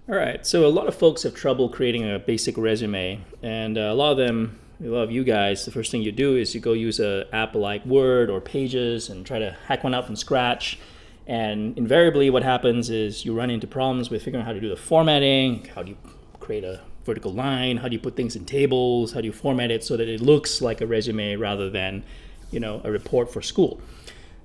All right, so a lot of folks have trouble creating a basic resume, and a lot of you guys, the first thing you do is you go use a app like Word or Pages and try to hack one out from scratch. And invariably, what happens is you run into problems with figuring out how to do the formatting. How do you create a vertical line? How do you put things in tables? How do you format it so that it looks like a resume rather than, a report for school?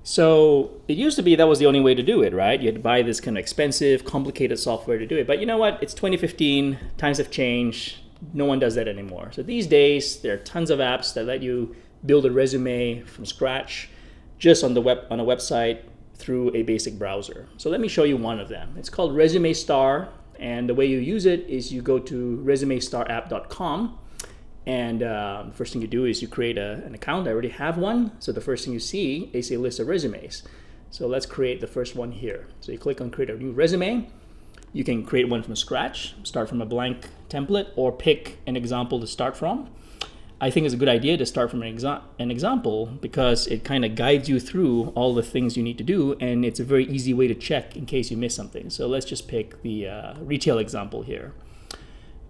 So it used to be that was the only way to do it, right? You had to buy this kind of expensive, complicated software to do it. But you know what? It's 2015. Times have changed. No one does that anymore. So these days, there are tons of apps that let you build a resume from scratch just on a website through a basic browser. So let me show you one of them. It's called Resume Star, and the way you use it is you go to resumestarapp.com. And first thing you do is you create an account. I already have one. So the first thing you see is a list of resumes. So let's create the first one here. So you click on create a new resume. You can create one from scratch, start from a blank template, or pick an example to start from. I think it's a good idea to start from an example because it kind of guides you through all the things you need to do, and it's a very easy way to check in case you miss something. So let's just pick the retail example here.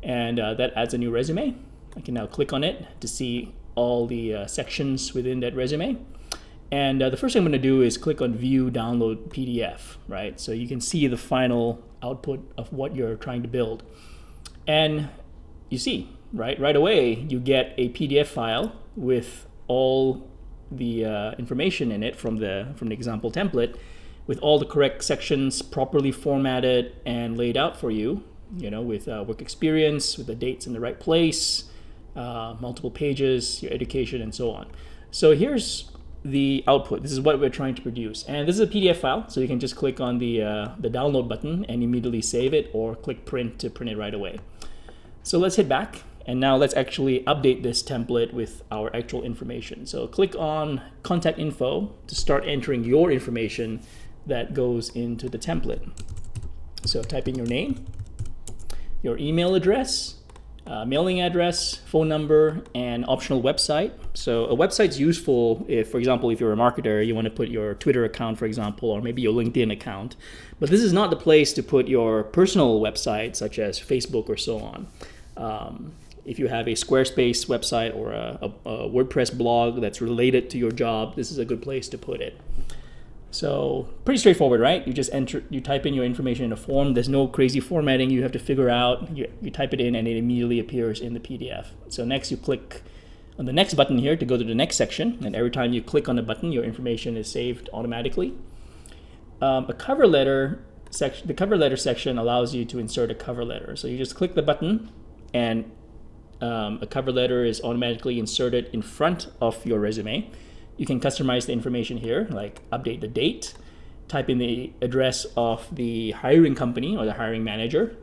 And that adds a new resume. I can now click on it to see all the sections within that resume. And the first thing I'm going to do is click on View Download PDF, right? So you can see the final output of what you're trying to build. And you see, right away, you get a PDF file with all the information in it from the example template, with all the correct sections properly formatted and laid out for you, with work experience, with the dates in the right place, multiple pages, your education, and so on. So here's the output. This is what we're trying to produce. And this is a PDF file, so you can just click on the download button and immediately save it, or click print to print it right away. So let's hit back, and now let's actually update this template with our actual information. So click on Contact Info to start entering your information that goes into the template. So type in your name, your email address, mailing address, phone number, and optional website. So a website's useful if, for example, if you're a marketer, you want to put your Twitter account, for example, or maybe your LinkedIn account. But this is not the place to put your personal website, such as Facebook or so on. If you have a Squarespace website or a WordPress blog that's related to your job, this is a good place to put it. So pretty straightforward, right? You type in your information in a form. There's no crazy formatting you have to figure out. You type it in and it immediately appears in the PDF. So next you click on the next button here to go to the next section. And every time you click on the button, your information is saved automatically. The cover letter section allows you to insert a cover letter. So you just click the button and a cover letter is automatically inserted in front of your resume. You can customize the information here, like update the date, type in the address of the hiring company or the hiring manager,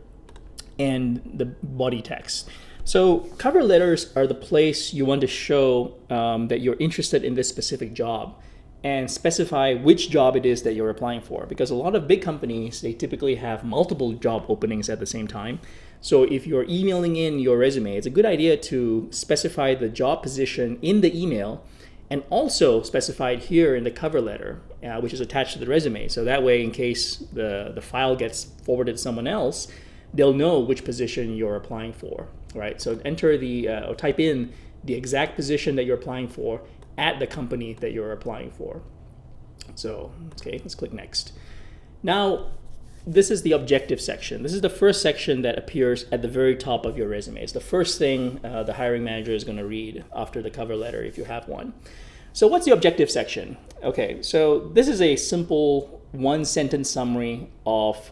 and the body text. So cover letters are the place you want to show that you're interested in this specific job and specify which job it is that you're applying for. Because a lot of big companies, they typically have multiple job openings at the same time. So if you're emailing in your resume, it's a good idea to specify the job position in the email and also specified here in the cover letter, which is attached to the resume. So that way, in case the file gets forwarded to someone else, they'll know which position you're applying for, right? So enter or type in the exact position that you're applying for at the company that you're applying for. So, okay, let's click next. Now, this is the objective section. This is the first section that appears at the very top of your resume. It's the first thing the hiring manager is going to read after the cover letter if you have one. So what's the objective section? Okay, so this is a simple one-sentence summary of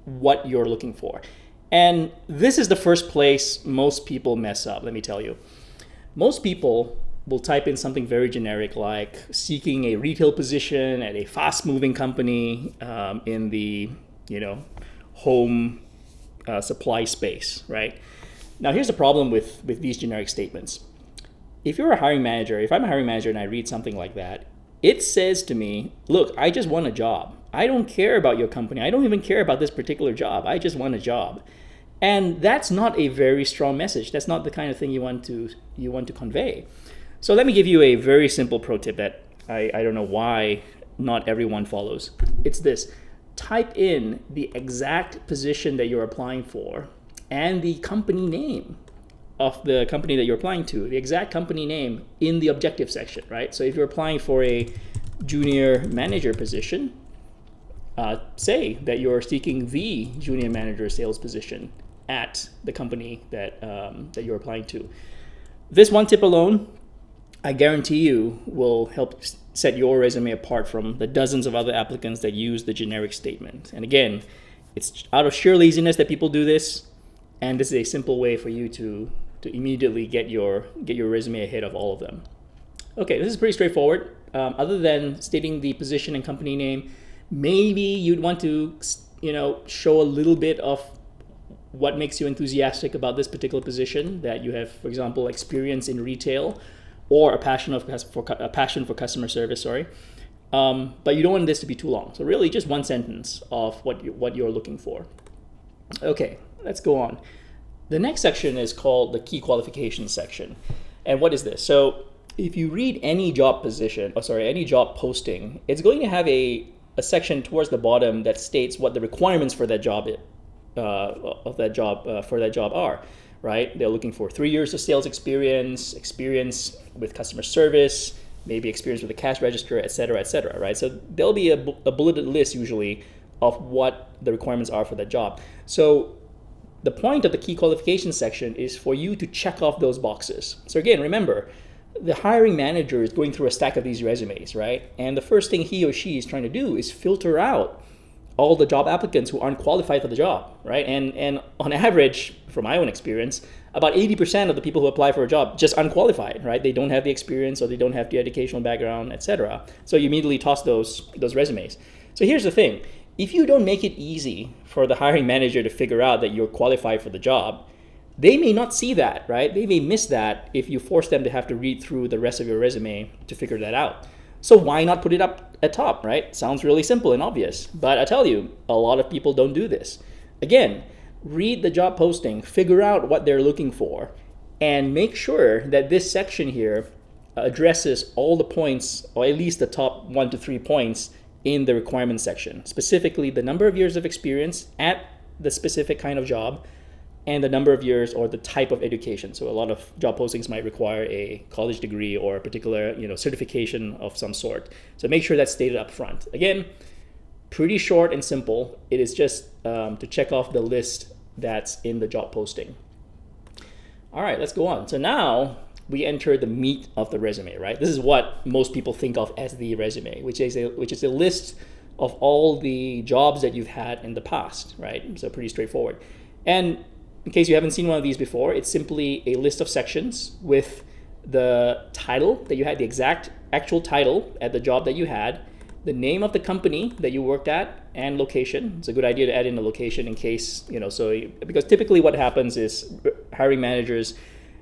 what you're looking for. And this is the first place most people mess up, let me tell you. Most people will type in something very generic like seeking a retail position at a fast-moving company in the home supply space, right? Now, here's the problem with these generic statements. If you're a hiring manager, if I'm a hiring manager and I read something like that, it says to me, look, I just want a job. I don't care about your company. I don't even care about this particular job. I just want a job. And that's not a very strong message. That's not the kind of thing you want to convey. So let me give you a very simple pro tip that I don't know why not everyone follows. It's this. type in the exact position that you're applying for and the company name of the company that you're applying to, the exact company name in the objective section, right? So if you're applying for a junior manager position, say that you're seeking the junior manager sales position at the company that you're applying to. This one tip alone, I guarantee you, will help set your resume apart from the dozens of other applicants that use the generic statement. And again, it's out of sheer laziness that people do this, and this is a simple way for you to immediately get your resume ahead of all of them. Okay, this is pretty straightforward. Other than stating the position and company name, maybe you'd want to, show a little bit of what makes you enthusiastic about this particular position, that you have, for example, experience in retail or a passion for customer service, but you don't want this to be too long. So really just one sentence of what you're looking for. Okay, let's go on. The next section is called the key qualifications section. And what is this? So if you read any job any job posting, it's going to have a section towards the bottom that states what the requirements for that job are, right? They're looking for 3 years of sales experience with customer service, maybe experience with the cash register, et cetera, right? So there'll be a bulleted list usually of what the requirements are for that job. So the point of the key qualifications section is for you to check off those boxes. So again, remember, the hiring manager is going through a stack of these resumes, right? And the first thing he or she is trying to do is filter out all the job applicants who aren't qualified for the job, right? And on average, from my own experience, about 80% of the people who apply for a job just unqualified, right? They don't have the experience or they don't have the educational background, etc. So you immediately toss those resumes. So here's the thing. If you don't make it easy for the hiring manager to figure out that you're qualified for the job, they may not see that, right? They may miss that if you force them to have to read through the rest of your resume to figure that out. So why not put it up at top, right? Sounds really simple and obvious, but I tell you, a lot of people don't do this. Again, read the job posting, figure out what they're looking for, and make sure that this section here addresses all the points, or at least the top 1 to 3 points in the requirements section, specifically the number of years of experience at the specific kind of job and the number of years or the type of education. So a lot of job postings might require a college degree or a particular certification of some sort. So make sure that's stated up front. Again, pretty short and simple. It is just to check off the list that's in the job posting. All right, let's go on. So now we enter the meat of the resume, right? This is what most people think of as the resume, which is a list of all the jobs that you've had in the past, right? So pretty straightforward. And in case you haven't seen one of these before, it's simply a list of sections with the title that you had, the actual title at the job that you had, the name of the company that you worked at, and location. It's a good idea to add in a location in case, because typically what happens is hiring managers,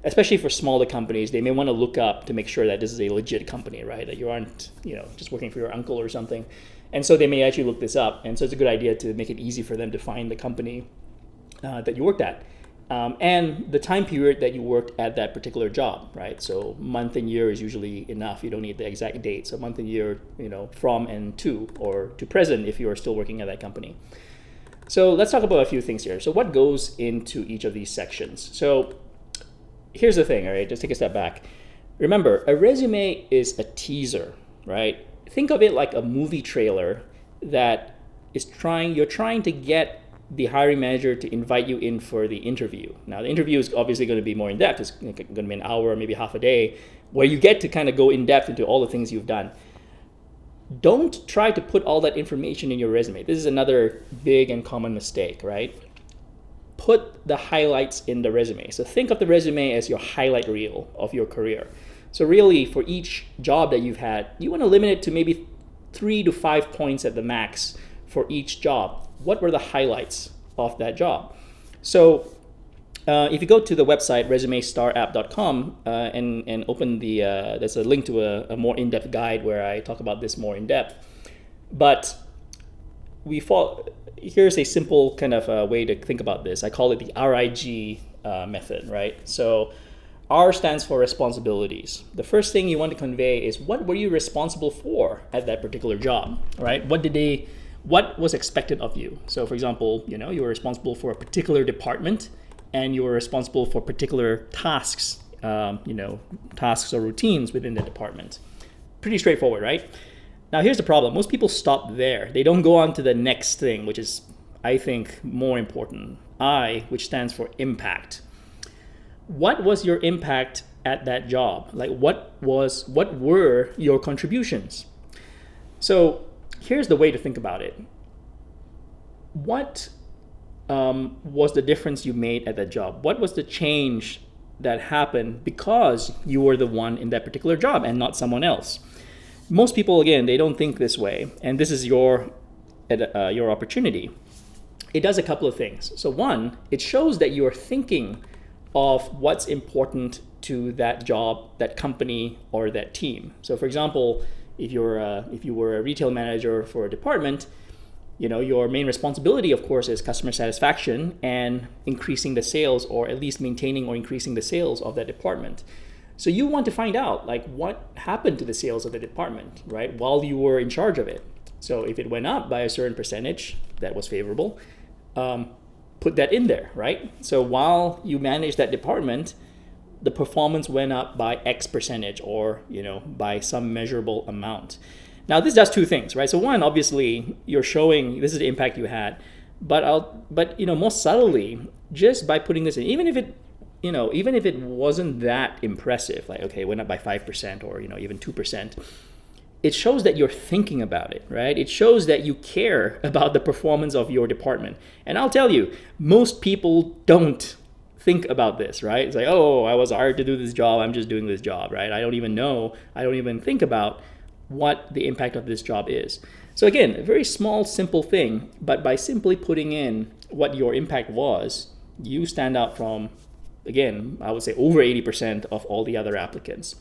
especially for smaller companies, they may want to look up to make sure that this is a legit company, right? That you aren't, just working for your uncle or something. And so they may actually look this up. And so it's a good idea to make it easy for them to find the company that you worked at. And the time period that you worked at that particular job, right? So month and year is usually enough. You don't need the exact date. So month and year, from and to, or to present if you are still working at that company. So let's talk about a few things here. So what goes into each of these sections? So here's the thing, all right? Just take a step back. Remember, a resume is a teaser, right? Think of it like a movie trailer that you're trying to get the hiring manager to invite you in for the interview. Now, the interview is obviously going to be more in depth. It's going to be an hour, maybe half a day, where you get to kind of go in depth into all the things you've done. Don't try to put all that information in your resume. This is another big and common mistake, right? Put the highlights in the resume. So think of the resume as your highlight reel of your career. So really, for each job that you've had, you want to limit it to maybe 3 to 5 points at the max for each job. What were the highlights of that job? So if you go to the website resumestarapp.com and open there's a link to a more in-depth guide where I talk about this more in depth. But here's a simple kind of way to think about this. I call it the RIG method, right? So R stands for responsibilities. The first thing you want to convey is what were you responsible for at that particular job, right? What did what was expected of you. So for example, you were responsible for a particular department and you were responsible for particular tasks, tasks or routines within the department. Pretty straightforward, right? Now here's the problem. Most people stop there. They don't go on to the next thing, which is, I think, more important. I, which stands for impact. What was your impact at that job? Like what were your contributions? So here's the way to think about it. What was the difference you made at that job? What was the change that happened because you were the one in that particular job and not someone else? Most people, again, they don't think this way, and this is your opportunity. It does a couple of things. So one, it shows that you are thinking of what's important to that job, that company, or that team. So for example, if you were a retail manager for a department, your main responsibility, of course, is customer satisfaction and increasing the sales, or at least maintaining or increasing the sales of that department. So you want to find out like what happened to the sales of the department, right, while you were in charge of it. So if it went up by a certain percentage, that was favorable. Put that in there, right? So while you manage that department, the performance went up by X percentage, or by some measurable amount. Now this does two things, right? So one, obviously, you're showing this is the impact you had, but more subtly, just by putting this in, even if it wasn't that impressive, like okay, it went up by 5% or even 2%, it shows that you're thinking about it, right? It shows that you care about the performance of your department. And I'll tell you, most people don't think about this, right? It's like, oh, I was hired to do this job, I'm just doing this job, right? I don't even think about what the impact of this job is. So again, a very small, simple thing, but by simply putting in what your impact was, you stand out from, again, I would say over 80% of all the other applicants.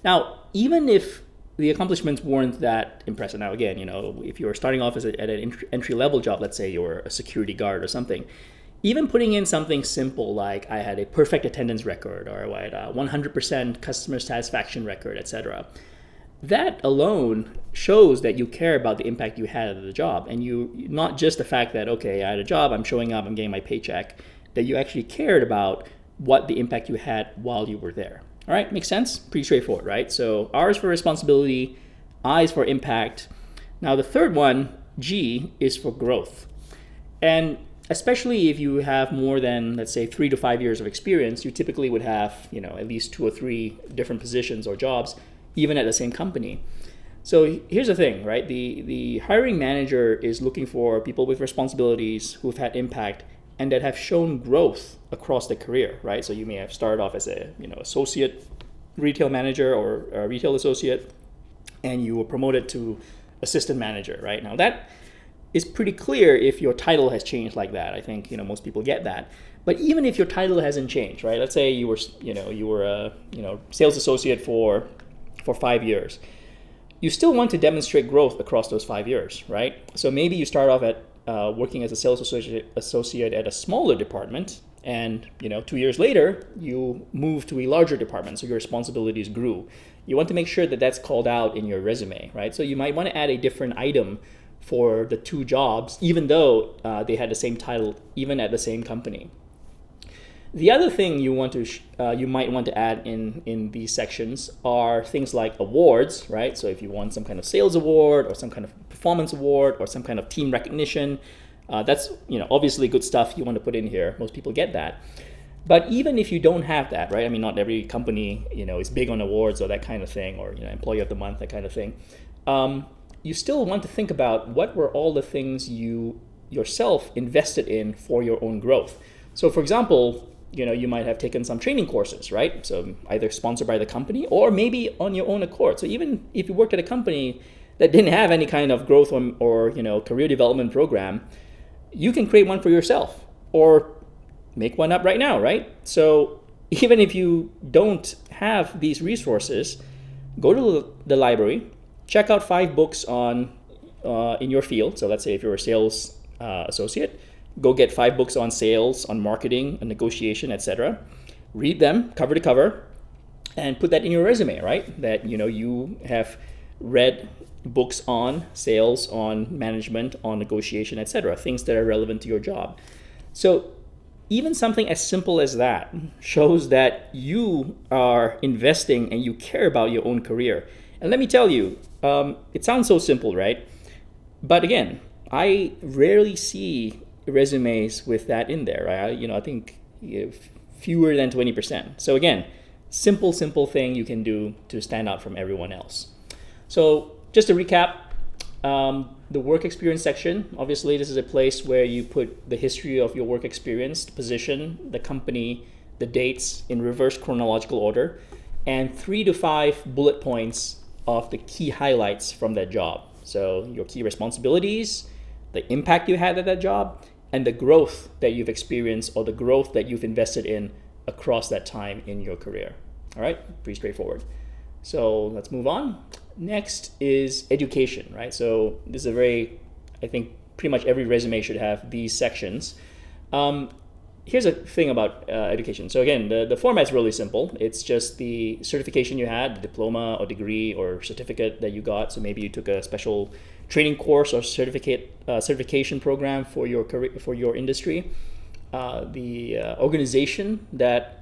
Now, even if the accomplishments weren't that impressive, now again, if you were starting off at an entry-level job, let's say you were a security guard or something, even putting in something simple like I had a perfect attendance record, or I had a 100% customer satisfaction record, etc., that alone shows that you care about the impact you had at the job. And not just the fact that, okay, I had a job, I'm showing up, I'm getting my paycheck, that you actually cared about what the impact you had while you were there. All right, makes sense? Pretty straightforward, right? So R is for responsibility, I is for impact. Now the third one, G, is for growth. And especially if you have more than, let's say, 3 to 5 years of experience, you typically would have, at least 2 or 3 different positions or jobs, even at the same company. So here's the thing, right? The hiring manager is looking for people with responsibilities who've had impact and that have shown growth across the career, right? So you may have started off as a associate retail manager or a retail associate, and you were promoted to assistant manager, right? Now that is pretty clear if your title has changed like that. I think most people get that. But even if your title hasn't changed, right? Let's say you were a sales associate for 5 years. You still want to demonstrate growth across those 5 years, right? So maybe you start off at working as a sales associate at a smaller department, and 2 years later you move to a larger department, so your responsibilities grew. You want to make sure that that's called out in your resume, right? So you might want to add a different item for the 2 jobs, even though they had the same title, even at the same company. The other thing you might want to add in these sections are things like awards, right? So if you want some kind of sales award or some kind of performance award or some kind of team recognition, that's obviously good stuff you want to put in here. Most people get that. But even if you don't have that, right? I mean, not every company is big on awards or that kind of thing, or employee of the month, that kind of thing. You still want to think about what were all the things you yourself invested in for your own growth. So for example, you might have taken some training courses, right? So either sponsored by the company or maybe on your own accord. So even if you worked at a company that didn't have any kind of growth or career development program, you can create one for yourself or make one up right now, right? So even if you don't have these resources, go to the library, check out 5 books on in your field. So let's say if you're a sales associate, go get 5 books on sales, on marketing, on negotiation, etc. Read them cover to cover and put that in your resume, right? That you have read books on sales, on management, on negotiation, etc., things that are relevant to your job. So even something as simple as that shows that you are investing and you care about your own career. And let me tell you, it sounds so simple, right? But again, I rarely see resumes with that in there. Right? I think fewer than 20%. So again, simple thing you can do to stand out from everyone else. So just to recap, the work experience section, obviously this is a place where you put the history of your work experience, the position, the company, the dates in reverse chronological order, and 3 to 5 bullet points of the key highlights from that job. So your key responsibilities, the impact you had at that job, and the growth that you've experienced or the growth that you've invested in across that time in your career. All right, pretty straightforward. So let's move on. Next is education, right? So this is I think pretty much every resume should have these sections. Here's a thing about education. So again, the format's really simple. It's just the certification you had, the diploma or degree or certificate that you got. So maybe you took a special training course or certification program for your career, for your industry. The organization that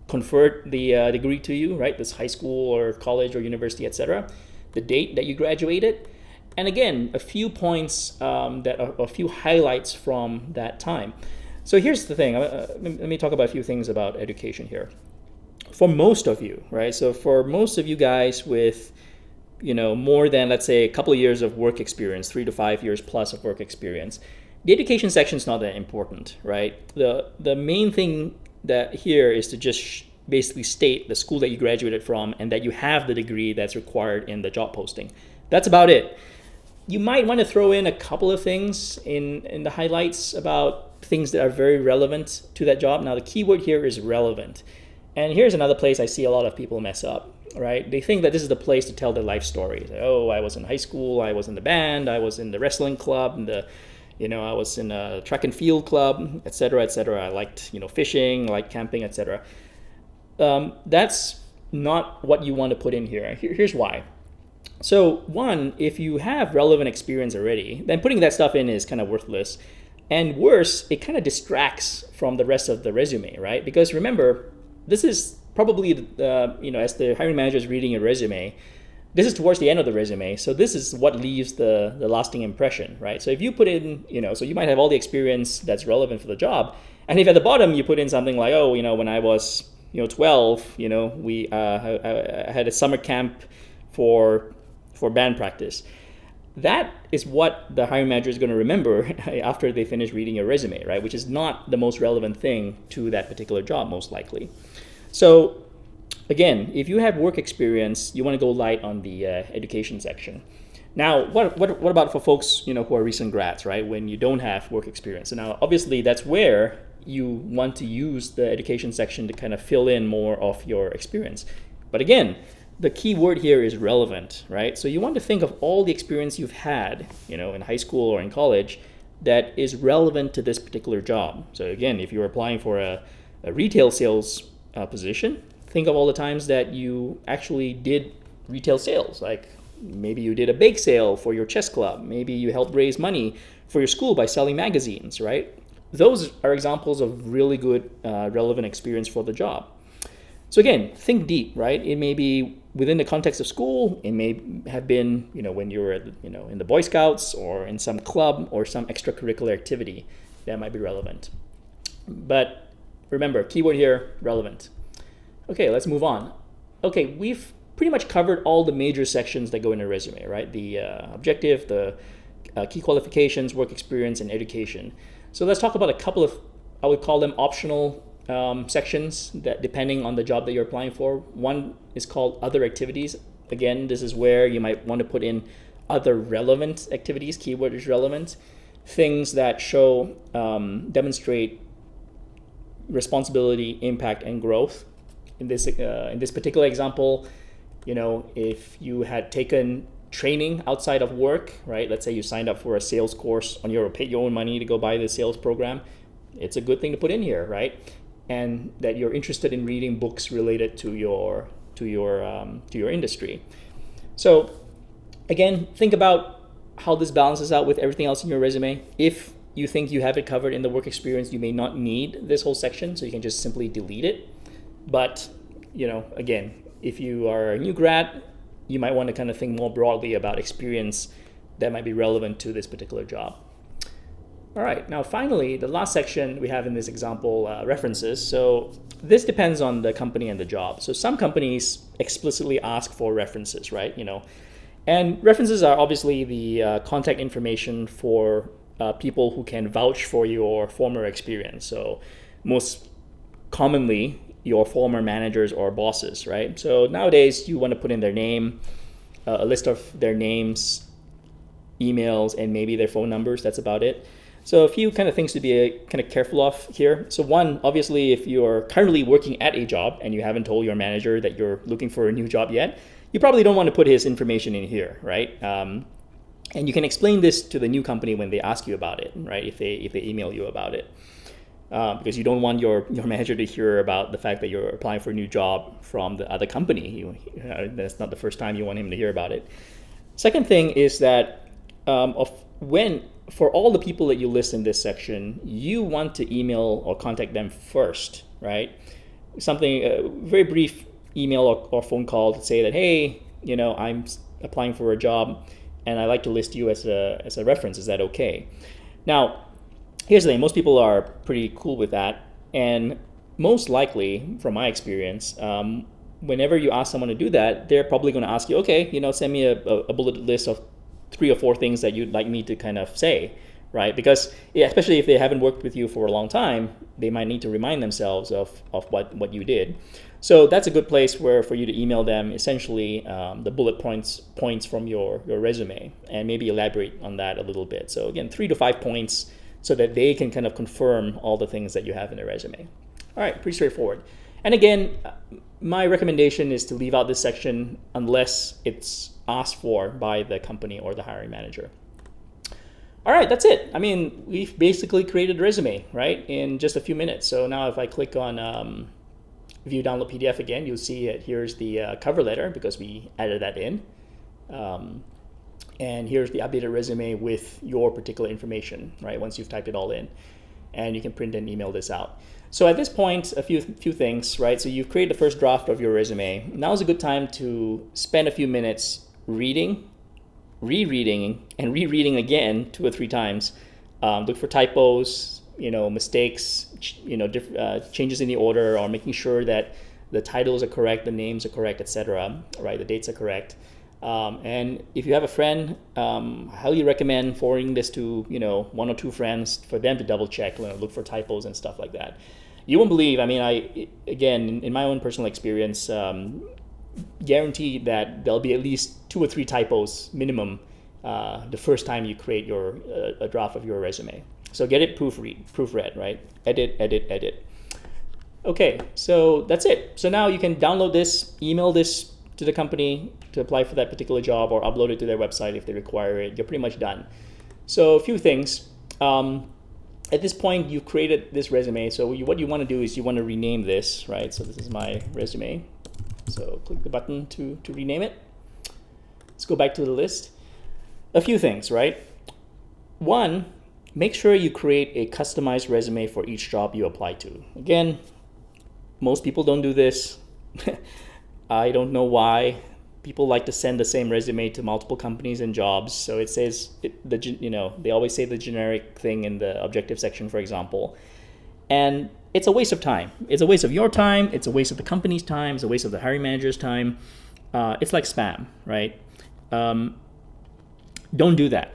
conferred the degree to you, right? This high school or college or university, etc. The date that you graduated, and again, a few points that are a few highlights from that time. So here's the thing. Let me talk about a few things about education here. For most of you, right? So for most of you guys with, more than, let's say, a couple of years of work experience, 3 to 5 years plus of work experience, the education section is not that important, right? The main thing that here is to just basically state the school that you graduated from and that you have the degree that's required in the job posting. That's about it. You might want to throw in a couple of things in the highlights about things that are very relevant to that job. Now, the keyword here is relevant. And here's another place I see a lot of people mess up, right? They think that this is the place to tell their life story. Oh, I was in high school, I was in the band, I was in the wrestling club, and I was in a track and field club, etc., etc. I liked, fishing, I liked camping, etc. That's not what you want to put in here. Here's why. So one, if you have relevant experience already, then putting that stuff in is kind of worthless. And worse, it kind of distracts from the rest of the resume, right? Because remember, this is probably, as the hiring manager is reading your resume, this is towards the end of the resume. So this is what leaves the lasting impression, right? So if you put in, so you might have all the experience that's relevant for the job. And if at the bottom you put in something like, when I was, 12, I had a summer camp for band practice. That is what the hiring manager is going to remember after they finish reading your resume, right? Which is not the most relevant thing to that particular job, most likely. So again, if you have work experience, you want to go light on the education section. Now, what about for folks who are recent grads, right? When you don't have work experience. And now, obviously, that's where you want to use the education section to kind of fill in more of your experience. But again, the key word here is relevant, right? So you want to think of all the experience you've had, in high school or in college that is relevant to this particular job. So again, if you're applying for a retail sales position, think of all the times that you actually did retail sales. Like maybe you did a bake sale for your chess club. Maybe you helped raise money for your school by selling magazines, right? Those are examples of really good relevant experience for the job. So again, think deep, right? It may be within the context of school. It may have been, when you were, in the Boy Scouts or in some club or some extracurricular activity that might be relevant. But remember, keyword here, relevant. Okay, let's move on. Okay, we've pretty much covered all the major sections that go in a resume, right? The objective, the key qualifications, work experience, and education. So let's talk about a couple of, I would call them optional sections that depending on the job that you're applying for. One is called other activities. Again, this is where you might want to put in other relevant activities. Keyword is relevant. Things that show, demonstrate responsibility, impact, and growth. In this particular example, if you had taken training outside of work, right? Let's say you signed up for a sales course on paid your own money to go buy the sales program. It's a good thing to put in here, right? And that you're interested in reading books related to your industry. So Again, think about how this balances out with everything else in your resume. If you think you have it covered in the work experience, you may not need this whole section, so you can just simply delete it. But, again, if you are a new grad, you might want to kind of think more broadly about experience that might be relevant to this particular job. All right, now finally, the last section we have in this example, references. So this depends on the company and the job. So some companies explicitly ask for references, right? And references are obviously the contact information for people who can vouch for your former experience. So most commonly, your former managers or bosses, right? So nowadays, you want to put in their name, a list of their names, emails, and maybe their phone numbers. That's about it. So a few kind of things to be kind of careful of here. So one, obviously, if you're currently working at a job and you haven't told your manager that you're looking for a new job yet, you probably don't want to put his information in here, right? And you can explain this to the new company when they ask you about it, right? If they email you about it, because you don't want your manager to hear about the fact that you're applying for a new job from the other company. That's not the first time you want him to hear about it. Second thing is that for all the people that you list in this section, you want to email or contact them first, right? Something, a very brief email or phone call to say that, hey, I'm applying for a job and I'd like to list you as a reference. Is that okay? Now, here's the thing. Most people are pretty cool with that. And most likely, from my experience, whenever you ask someone to do that, they're probably going to ask you, okay, send me a bulleted list of 3 or 4 things that you'd like me to kind of say, right? Because especially if they haven't worked with you for a long time, they might need to remind themselves of what you did. So that's a good place for you to email them essentially the bullet points from your resume and maybe elaborate on that a little bit. So again, 3 to 5 points so that they can kind of confirm all the things that you have in the resume. All right, pretty straightforward. And again, my recommendation is to leave out this section unless it's asked for by the company or the hiring manager. All right, that's it. I mean, we've basically created a resume, right, in just a few minutes. So now if I click on view download PDF again, you'll see it. Here's the cover letter because we added that in. And here's the updated resume with your particular information, right, once you've typed it all in. And you can print and email this out. So at this point, a few things, right? So you've created the first draft of your resume. Now is a good time to spend a few minutes reading, rereading, and rereading again 2 or 3 times. Look for typos, mistakes, changes in the order, or making sure that the titles are correct, the names are correct, etc. Right? The dates are correct. And if you have a friend, highly recommend forwarding this to 1 or 2 friends for them to double check, look for typos and stuff like that. You won't believe. I mean, again, in my own personal experience, guarantee that there'll be at least 2 or 3 typos minimum the first time you create a draft of your resume. So get it proofread, right? Edit. Okay, so that's it. So now you can download this, email this to the company to apply for that particular job, or upload it to their website if they require it. You're pretty much done. So a few things. At this point, you've created this resume. So what you want to do is you want to rename this, right? So this is my resume. So click the button to rename it. Let's go back to the list. A few things, right? One, make sure you create a customized resume for each job you apply to. Again, most people don't do this. I don't know why. People like to send the same resume to multiple companies and jobs. So it says, they always say the generic thing in the objective section, for example. And it's a waste of time. It's a waste of your time. It's a waste of the company's time. It's a waste of the hiring manager's time. It's like spam, right? Don't do that.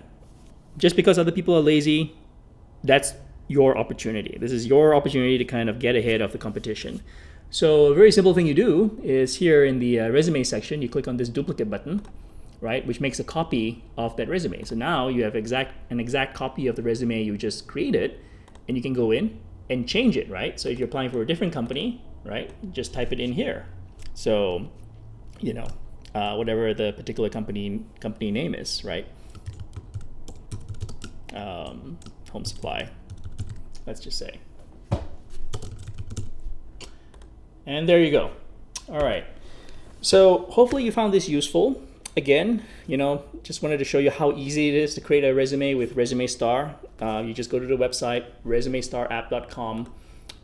Just because other people are lazy, that's your opportunity. This is your opportunity to kind of get ahead of the competition. So a very simple thing you do is here in the resume section, you click on this duplicate button, right, which makes a copy of that resume. So now you have an exact copy of the resume you just created, and you can go in and change it, right? So if you're applying for a different company, right, just type it in here. So, whatever the particular company name is, right? Home Supply, let's just say. And there you go. All right. So hopefully you found this useful. again, just wanted to show you how easy it is to create a resume with Resume Star. You just go to the website, resumestarapp.com,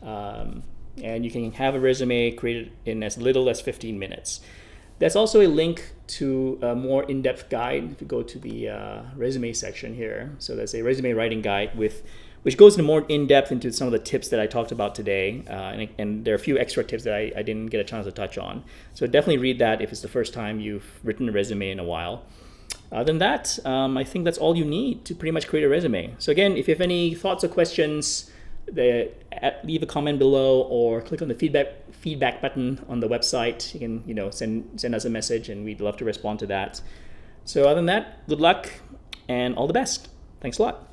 and you can have a resume created in as little as 15 minutes. There's also a link to a more in-depth guide if you go to the resume section here. So there's a resume writing guide which goes into more in-depth into some of the tips that I talked about today. And there are a few extra tips that I didn't get a chance to touch on. So definitely read that if it's the first time you've written a resume in a while. Other than that, I think that's all you need to pretty much create a resume. So again, if you have any thoughts or questions, leave a comment below or click on the feedback button on the website. You can send us a message and we'd love to respond to that. So other than that, good luck and all the best. Thanks a lot.